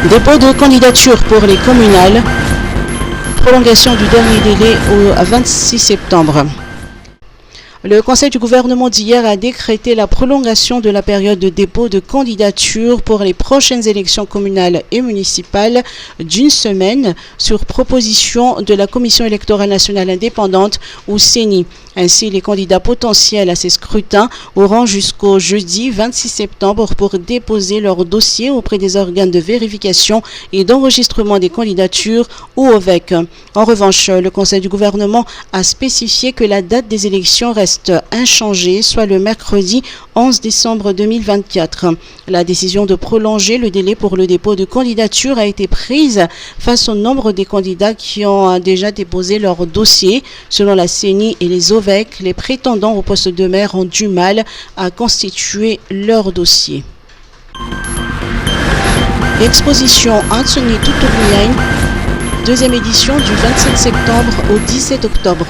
Dépôt de candidature pour les communales. Prolongation du dernier délai au 26 septembre. Le Conseil du gouvernement d'hier a décrété la prolongation de la période de dépôt de candidature pour les prochaines élections communales et municipales d'une semaine sur proposition de la Commission électorale nationale indépendante ou CENI. Ainsi, les candidats potentiels à ces scrutins auront jusqu'au jeudi 26 septembre pour déposer leur dossier auprès des organes de vérification et d'enregistrement des candidatures ou OVEC. En revanche, le Conseil du gouvernement a spécifié que la date des élections reste inchangée, soit le mercredi 11 décembre 2024. La décision de prolonger le délai pour le dépôt de candidature a été prise face au nombre des candidats qui ont déjà déposé leur dossier. Selon la CENI et les OVEC, les prétendants au poste de maire ont du mal à constituer leur dossier. Exposition Anthony Tutulian, deuxième édition du 27 septembre au 17 octobre.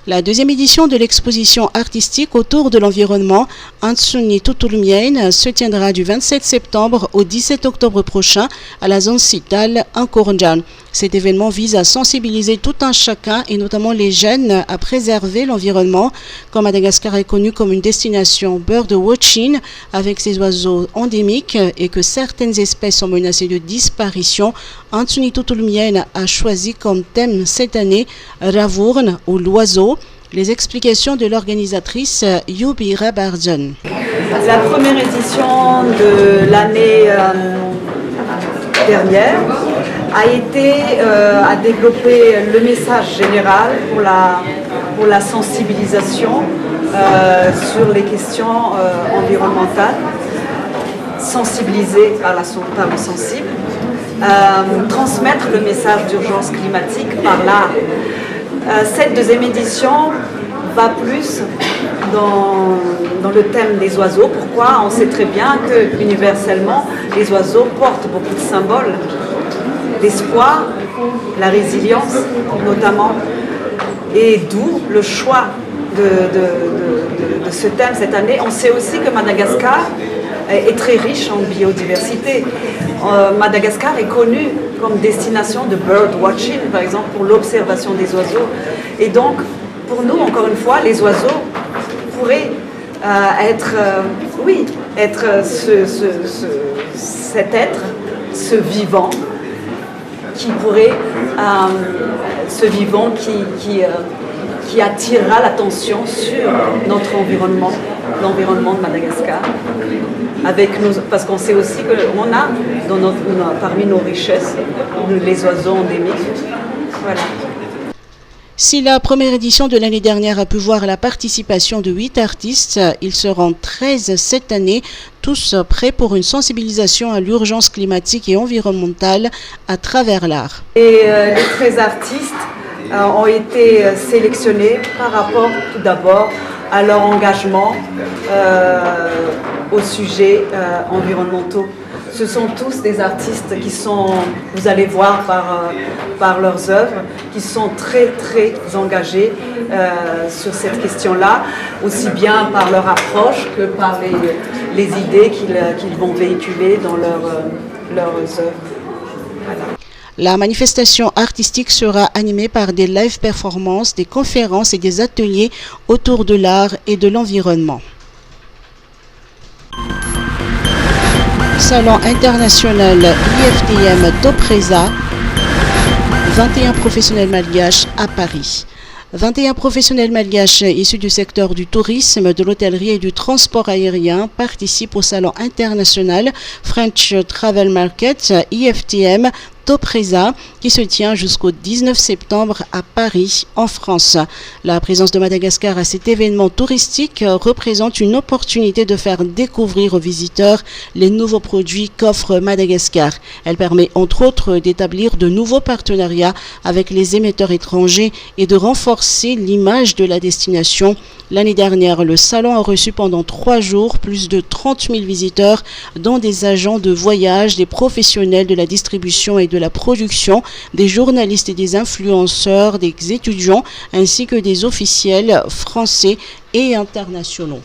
La deuxième édition de l'exposition artistique autour de l'environnement Anthony Tutulian se tiendra du 27 septembre au 17 octobre prochain à la zone Cital en Kourndjan. Cet événement vise à sensibiliser tout un chacun et notamment les jeunes à préserver l'environnement. Comme Madagascar est connu comme une destination bird watching avec ses oiseaux endémiques et que certaines espèces sont menacées de disparition, Anthony Tutulian a choisi comme thème cette année Ravurn ou l'oiseau. Les explications de l'organisatrice Yubi Rabarjan. La première édition de l'année dernière a développé le message général pour la sensibilisation sur les questions environnementales, sensibiliser par le sensible, transmettre le message d'urgence climatique par l'art. Cette deuxième édition va plus dans le thème des oiseaux. Pourquoi? On sait très bien que universellement, les oiseaux portent beaucoup de symboles, l'espoir, la résilience notamment, et d'où le choix de ce thème cette année. On sait aussi que Madagascar est très riche en biodiversité. Madagascar est connu comme destination de bird watching, par exemple pour l'observation des oiseaux. Et donc, pour nous, encore une fois, les oiseaux pourraient être cet être, ce vivant, qui attirera l'attention sur notre environnement, l'environnement de Madagascar, parce qu'on sait aussi qu'on a parmi nos richesses les oiseaux endémiques. Voilà. Si la première édition de l'année dernière a pu voir la participation de 8 artistes, ils seront 13 cette année, tous prêts pour une sensibilisation à l'urgence climatique et environnementale à travers l'art. Et les 13 artistes ont été sélectionnés par rapport tout d'abord à leur engagement aux sujets environnementaux. Ce sont tous des artistes qui sont, vous allez voir par leurs œuvres, qui sont très très engagés sur cette question-là, aussi bien par leur approche que par les idées qu'ils vont véhiculer dans leurs œuvres. Voilà. La manifestation artistique sera animée par des live performances, des conférences et des ateliers autour de l'art et de l'environnement. Salon international IFTM Topresa, 21 professionnels malgaches à Paris. 21 professionnels malgaches issus du secteur du tourisme, de l'hôtellerie et du transport aérien participent au Salon international French Travel Market IFTM Topresa qui se tient jusqu'au 19 septembre à Paris, en France. La présence de Madagascar à cet événement touristique représente une opportunité de faire découvrir aux visiteurs les nouveaux produits qu'offre Madagascar. Elle permet entre autres d'établir de nouveaux partenariats avec les émetteurs étrangers et de renforcer l'image de la destination. L'année dernière, le salon a reçu pendant 3 jours plus de 30 000 visiteurs, dont des agents de voyage, des professionnels de la distribution et de la production, des journalistes et des influenceurs, des étudiants, ainsi que des officiels français et internationaux.